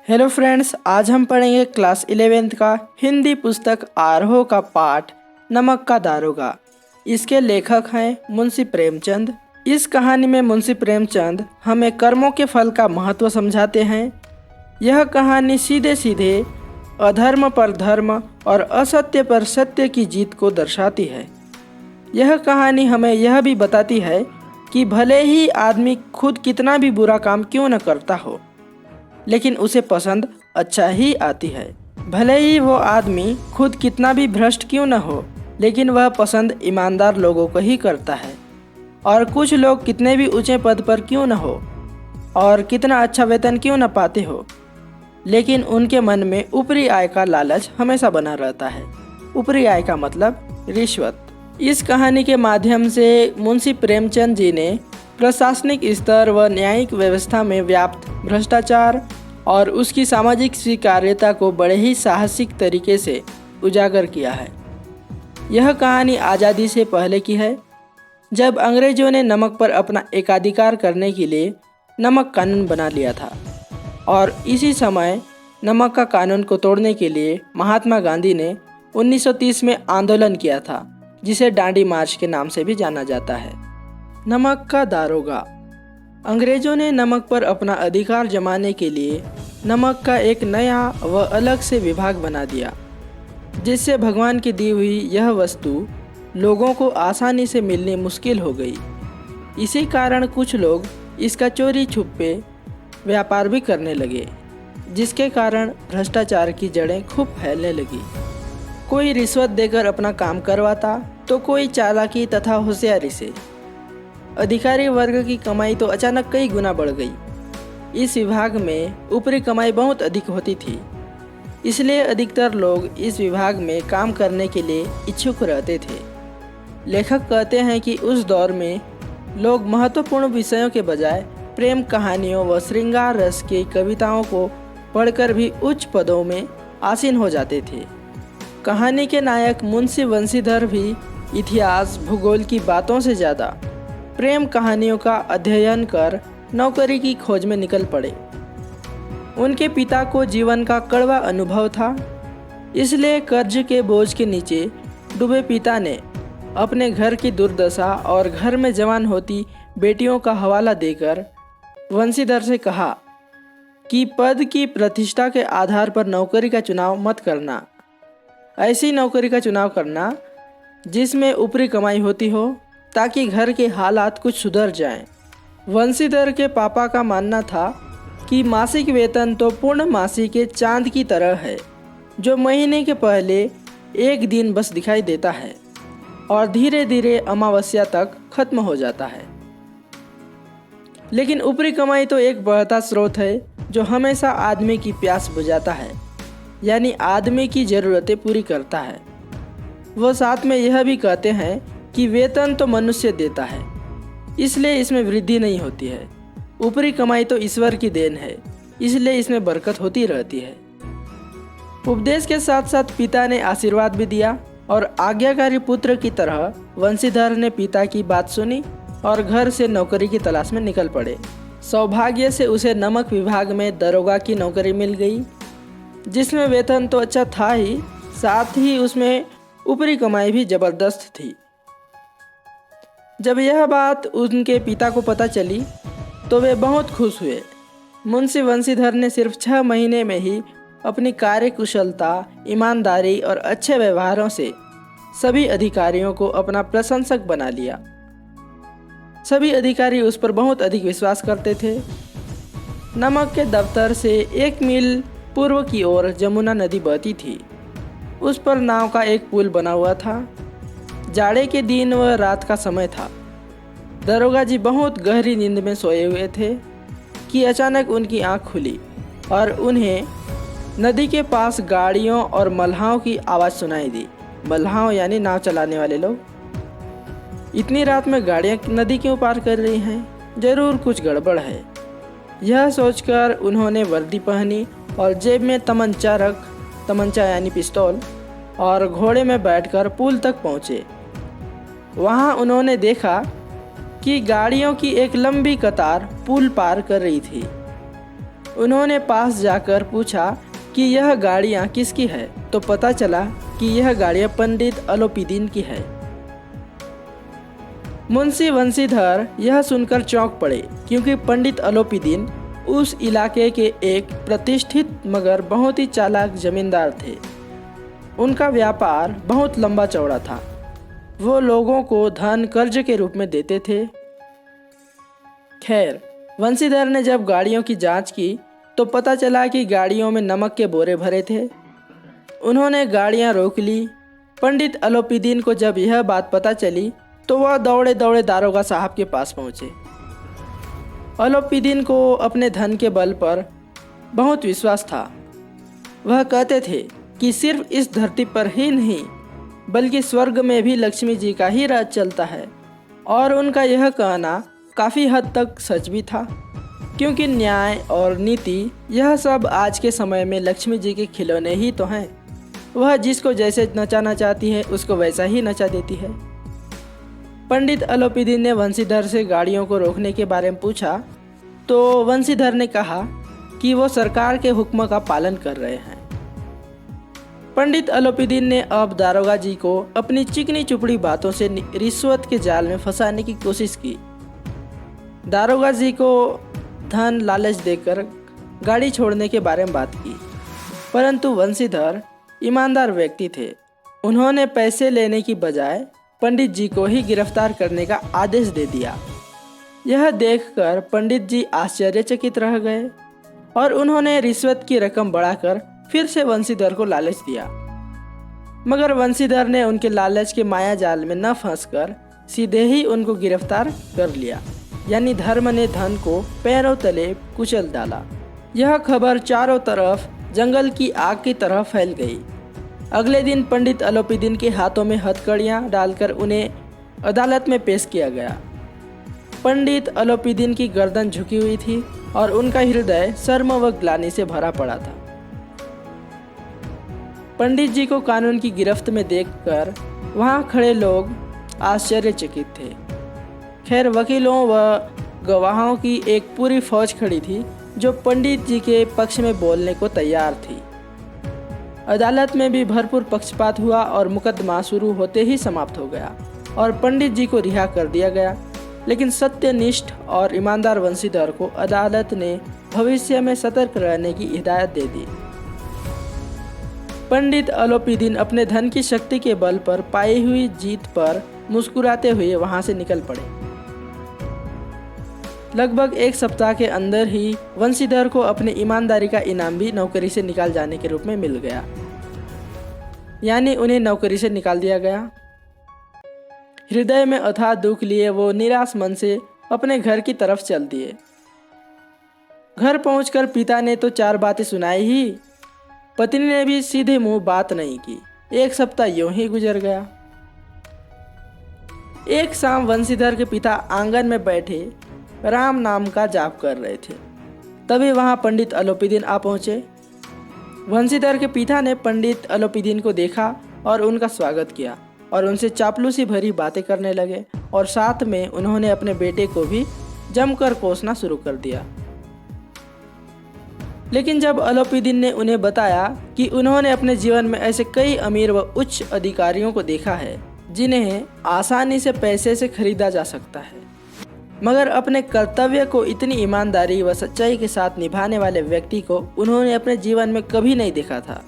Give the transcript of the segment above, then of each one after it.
Hello friends, आज हम पढ़ेंगे क्लास 11th का हिंदी पुस्तक आरोह का पाठ नमक का दारोगा। इसके लेखक हैं मुंशी प्रेमचंद। इस कहानी में मुंशी प्रेमचंद हमें कर्मों के फल का महत्व समझाते हैं। यह कहानी सीधे सीधे अधर्म पर धर्म और असत्य पर सत्य की जीत को दर्शाती है। यह कहानी हमें यह भी बताती है कि भले ही आदमी खुद कितना भी बुरा काम क्यों न करता हो, लेकिन उसे पसंद अच्छा ही आती है। भले ही वो आदमी खुद कितना भी भ्रष्ट क्यों न हो, लेकिन वह पसंद ईमानदार लोगों को ही करता है। और कुछ लोग कितने भी ऊंचे पद पर क्यों न हो और कितना अच्छा वेतन क्यों न पाते हो, लेकिन उनके मन में ऊपरी आय का लालच हमेशा बना रहता है। ऊपरी आय का मतलब रिश्वत। इस कहानी के माध्यम से मुंशी प्रेमचंद जी ने प्रशासनिक स्तर व न्यायिक व्यवस्था में व्याप्त भ्रष्टाचार और उसकी सामाजिक स्वीकार्यता को बड़े ही साहसिक तरीके से उजागर किया है। यह कहानी आज़ादी से पहले की है, जब अंग्रेजों ने नमक पर अपना एकाधिकार करने के लिए नमक कानून बना लिया था। और इसी समय नमक का कानून को तोड़ने के लिए महात्मा गांधी ने 1930 में आंदोलन किया था, जिसे डांडी मार्च के नाम से भी जाना जाता है। नमक का दारोगा। अंग्रेजों ने नमक पर अपना अधिकार जमाने के लिए नमक का एक नया व अलग से विभाग बना दिया, जिससे भगवान की दी हुई यह वस्तु लोगों को आसानी से मिलनी मुश्किल हो गई। इसी कारण कुछ लोग इसका चोरी छुपे व्यापार भी करने लगे, जिसके कारण भ्रष्टाचार की जड़ें खूब फैलने लगी। कोई रिश्वत देकर अपना काम करवाता तो कोई चालाकी तथा होशियारी से। अधिकारी वर्ग की कमाई तो अचानक कई गुना बढ़ गई। इस विभाग में ऊपरी कमाई बहुत अधिक होती थी, इसलिए अधिकतर लोग इस विभाग में काम करने के लिए इच्छुक रहते थे। लेखक कहते हैं कि उस दौर में लोग महत्वपूर्ण विषयों के बजाय प्रेम कहानियों व श्रृंगार रस की कविताओं को पढ़कर भी उच्च पदों में आसीन हो जाते थे। कहानी के नायक मुंशी वंशीधर भी इतिहास भूगोल की बातों से ज़्यादा प्रेम कहानियों का अध्ययन कर नौकरी की खोज में निकल पड़े। उनके पिता को जीवन का कड़वा अनुभव था, इसलिए कर्ज के बोझ के नीचे डूबे पिता ने अपने घर की दुर्दशा और घर में जवान होती बेटियों का हवाला देकर वंशीधर से कहा कि पद की प्रतिष्ठा के आधार पर नौकरी का चुनाव मत करना। ऐसी नौकरी का चुनाव करना जिसमें ऊपरी कमाई होती हो, ताकि घर के हालात कुछ सुधर जाएं। वंशीधर के पापा का मानना था कि मासिक वेतन तो पूर्ण मासी के चांद की तरह है, जो महीने के पहले एक दिन बस दिखाई देता है और धीरे धीरे अमावस्या तक खत्म हो जाता है। लेकिन ऊपरी कमाई तो एक बढ़ता स्रोत है, जो हमेशा आदमी की प्यास बुझाता है, यानी आदमी की ज़रूरतें पूरी करता है। वो साथ में यह भी कहते हैं कि वेतन तो मनुष्य देता है, इसलिए इसमें वृद्धि नहीं होती है। ऊपरी कमाई तो ईश्वर की देन है, इसलिए इसमें बरकत होती रहती है। उपदेश के साथ साथ पिता ने आशीर्वाद भी दिया और आज्ञाकारी पुत्र की तरह वंशीधर ने पिता की बात सुनी और घर से नौकरी की तलाश में निकल पड़े। सौभाग्य से उसे नमक विभाग में दरोगा की नौकरी मिल गई, जिसमें वेतन तो अच्छा था ही, साथ ही उसमें ऊपरी कमाई भी ज़बरदस्त थी। जब यह बात उनके पिता को पता चली तो वे बहुत खुश हुए। मुंशी वंशीधर ने सिर्फ 6 महीने में ही अपनी कार्यकुशलता, ईमानदारी और अच्छे व्यवहारों से सभी अधिकारियों को अपना प्रशंसक बना लिया। सभी अधिकारी उस पर बहुत अधिक विश्वास करते थे। नमक के दफ्तर से 1 मील पूर्व की ओर जमुना नदी बहती थी। उस पर नाव का एक पुल बना हुआ था। जाड़े के दिन व रात का समय था। दरोगा जी बहुत गहरी नींद में सोए हुए थे कि अचानक उनकी आंख खुली और उन्हें नदी के पास गाड़ियों और मल्लाहों की आवाज़ सुनाई दी। मल्लाह यानी नाव चलाने वाले लोग। इतनी रात में गाड़ियाँ नदी क्यों पार कर रही हैं? ज़रूर कुछ गड़बड़ है। यह सोचकर उन्होंने वर्दी पहनी और जेब में तमंचा यानी पिस्तौल, और घोड़े में बैठकर पुल तक पहुँचे। वहाँ उन्होंने देखा कि गाड़ियों की एक लंबी कतार पुल पार कर रही थी। उन्होंने पास जाकर पूछा कि यह गाड़ियाँ किसकी है, तो पता चला कि यह गाड़ियाँ पंडित अलोपीदीन की है। मुंशी वंशीधर यह सुनकर चौंक पड़े, क्योंकि पंडित अलोपीदीन उस इलाके के एक प्रतिष्ठित मगर बहुत ही चालाक जमींदार थे। उनका व्यापार बहुत लंबा चौड़ा था। वो लोगों को धन कर्ज के रूप में देते थे। खैर, वंशीधर ने जब गाड़ियों की जांच की तो पता चला कि गाड़ियों में नमक के बोरे भरे थे। उन्होंने गाड़ियां रोक ली। पंडित अलोपीदीन को जब यह बात पता चली तो वह दौड़े दौड़े दारोगा साहब के पास पहुंचे। अलोपीदीन को अपने धन के बल पर बहुत विश्वास था। वह कहते थे कि सिर्फ इस धरती पर ही नहीं बल्कि स्वर्ग में भी लक्ष्मी जी का ही राज चलता है, और उनका यह कहना काफ़ी हद तक सच भी था, क्योंकि न्याय और नीति यह सब आज के समय में लक्ष्मी जी के खिलौने ही तो हैं। वह जिसको जैसे नचाना चाहती है उसको वैसा ही नचा देती है। पंडित अलोपीदीन ने वंशीधर से गाड़ियों को रोकने के बारे में पूछा तो वंशीधर ने कहा कि वो सरकार के हुक्म का पालन कर रहे हैं। पंडित अलोपीदीन ने अब दारोगा जी को अपनी चिकनी चुपड़ी बातों से रिश्वत के जाल में फंसाने की कोशिश की। दारोगा जी को धन लालच देकर गाड़ी छोड़ने के बारे में बात की, परंतु वंशीधर ईमानदार व्यक्ति थे। उन्होंने पैसे लेने की बजाय पंडित जी को ही गिरफ्तार करने का आदेश दे दिया। यह देखकर पंडित जी आश्चर्यचकित रह गए और उन्होंने रिश्वत की रकम बढ़ाकर फिर से वंशीधर को लालच दिया, मगर वंशीधर ने उनके लालच के माया जाल में न फंसकर सीधे ही उनको गिरफ्तार कर लिया, यानी धर्म ने धन को पैरों तले कुचल डाला। यह खबर चारों तरफ जंगल की आग की तरह फैल गई। अगले दिन पंडित अलोपीदीन के हाथों में हथकड़ियाँ डालकर उन्हें अदालत में पेश किया गया। पंडित अलोपीदीन की गर्दन झुकी हुई थी और उनका हृदय शर्म व ग्लानि से भरा पड़ा था। पंडित जी को कानून की गिरफ्त में देखकर वहां खड़े लोग आश्चर्यचकित थे। खैर, वकीलों व गवाहों की एक पूरी फौज खड़ी थी जो पंडित जी के पक्ष में बोलने को तैयार थी। अदालत में भी भरपूर पक्षपात हुआ और मुकदमा शुरू होते ही समाप्त हो गया और पंडित जी को रिहा कर दिया गया। लेकिन सत्यनिष्ठ और ईमानदार वंशीधर को अदालत ने भविष्य में सतर्क रहने की हिदायत दे दी। पंडित अलोपीदीन अपने धन की शक्ति के बल पर पाई हुई जीत पर मुस्कुराते हुए वहां से निकल पड़े। लगभग एक सप्ताह के अंदर ही वंशीधर को अपनी ईमानदारी का इनाम भी नौकरी से निकाल जाने के रूप में मिल गया, यानी उन्हें नौकरी से निकाल दिया गया। हृदय में अथाह दुख लिए वो निराश मन से अपने घर की तरफ चल दिए। घर पहुंचकर पिता ने तो 4 बातें सुनाई ही, पत्नी ने भी सीधे मुंह बात नहीं की। एक सप्ताह यूं ही गुजर गया। एक शाम वंशीधर के पिता आंगन में बैठे राम नाम का जाप कर रहे थे। तभी वहां पंडित अलोपीदीन आ पहुंचे। वंशीधर के पिता ने पंडित अलोपीदीन को देखा और उनका स्वागत किया और उनसे चापलूसी भरी बातें करने लगे, और साथ में उन्होंने अपने बेटे को भी जमकर कोसना शुरू कर दिया। लेकिन जब अलोपीदीन ने उन्हें बताया कि उन्होंने अपने जीवन में ऐसे कई अमीर व उच्च अधिकारियों को देखा है जिन्हें आसानी से पैसे से खरीदा जा सकता है, मगर अपने कर्तव्य को इतनी ईमानदारी व सच्चाई के साथ निभाने वाले व्यक्ति को उन्होंने अपने जीवन में कभी नहीं देखा था,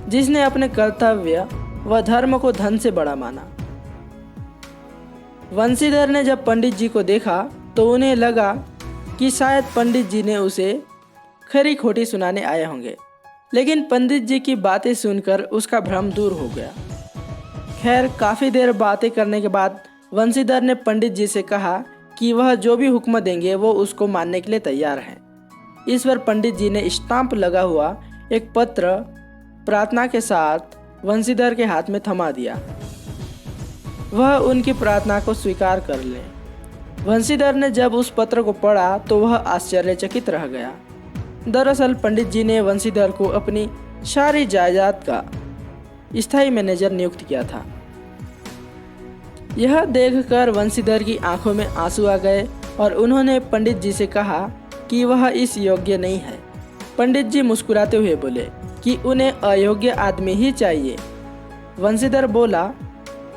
जिसने अपने कर्तव्य व धर्म को धन से बड़ा माना। वंशीधर ने जब पंडित जी को देखा तो उन्हें लगा कि शायद पंडित जी ने उसे खरी खोटी सुनाने आए होंगे, लेकिन पंडित जी की बातें सुनकर उसका भ्रम दूर हो गया। खैर, काफ़ी देर बातें करने के बाद वंशीधर ने पंडित जी से कहा कि वह जो भी हुक्म देंगे वो उसको मानने के लिए तैयार हैं। इस पर पंडित जी ने स्टाम्प लगा हुआ एक पत्र प्रार्थना के साथ वंशीधर के हाथ में थमा दिया। वह उनकी प्रार्थना को स्वीकार कर ले। वंशीधर ने जब उस पत्र को पढ़ा तो वह आश्चर्यचकित रह गया। दरअसल पंडित जी ने वंशीधर को अपनी सारी जायदाद का स्थायी मैनेजर नियुक्त किया था। यह देखकर वंशीधर की आंखों में आंसू आ गए और उन्होंने पंडित जी से कहा कि वह इस योग्य नहीं है। पंडित जी मुस्कुराते हुए बोले कि उन्हें अयोग्य आदमी ही चाहिए। वंशीधर बोला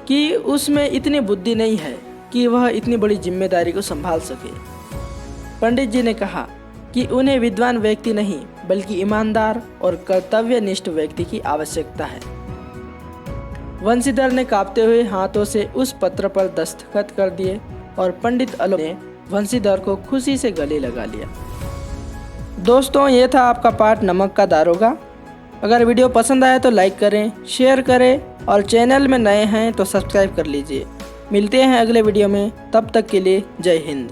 कि उसमें इतनी बुद्धि नहीं है कि वह इतनी बड़ी जिम्मेदारी को संभाल सके। पंडित जी ने कहा कि उन्हें विद्वान व्यक्ति नहीं बल्कि ईमानदार और कर्तव्यनिष्ठ व्यक्ति की आवश्यकता है। वंशीधर ने कांपते हुए हाथों से उस पत्र पर दस्तखत कर दिए और पंडित अलोक ने वंशीधर को खुशी से गले लगा लिया। दोस्तों, ये था आपका पाठ नमक का दारोगा। अगर वीडियो पसंद आए तो लाइक करें, शेयर करें और चैनल में नए हैं तो सब्सक्राइब कर लीजिए। मिलते हैं अगले वीडियो में, तब तक के लिए जय हिंद।